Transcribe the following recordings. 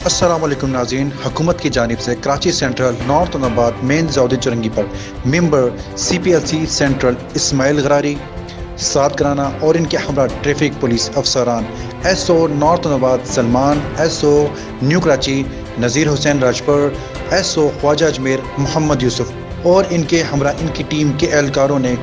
السلام علیکم ناظرین، حکومت کی جانب سے کراچی سینٹرل نارتھ آباد مین زودی چرنگی پر ممبر CPLC سینٹرل اسماعیل غراری، ساتھ اور ان کے ہمراہ ٹریفک پولیس افسران SO نارتھ آباد سلمان، SO نیو کراچی نذیر حسین راجپور، SO خواجہ اجمیر محمد یوسف اور ان کے ہمراہ ان کی ٹیم کے اہلکاروں نے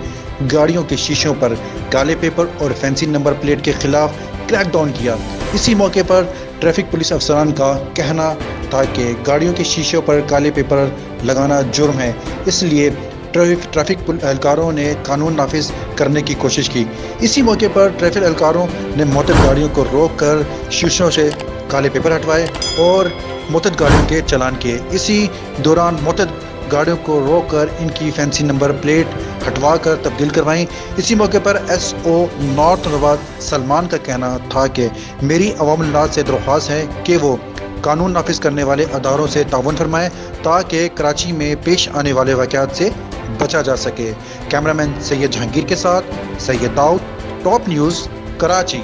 گاڑیوں کے شیشوں پر کالے پیپر اور فینسی نمبر پلیٹ کے خلاف کریک ڈاؤن کیا۔ اسی موقع پر ٹریفک پولیس افسران کا کہنا تھا کہ گاڑیوں کے شیشوں پر کالے پیپر لگانا جرم ہے، اس لیے ٹریفک اہلکاروں نے قانون نافذ کرنے کی کوشش کی۔ اسی موقع پر ٹریفک اہلکاروں نے معطل گاڑیوں کو روک کر شیشوں سے کالے پیپر ہٹوائے اور معطل گاڑیوں کے چالان کیے۔ اسی دوران معطل گاڑیوں کو روک کر ان کی فینسی نمبر پلیٹ ہٹوا کر تبدیل کروائیں۔ اسی موقع پر SO نارتھ آباد سلمان کا کہنا تھا کہ میری عوام الناس سے درخواست ہے کہ وہ قانون نافذ کرنے والے اداروں سے تعاون فرمائیں تاکہ کراچی میں پیش آنے والے واقعات سے بچا جا سکے۔ کیمرامین سید جہانگیر کے ساتھ سید داؤد، ٹاپ نیوز، کراچی۔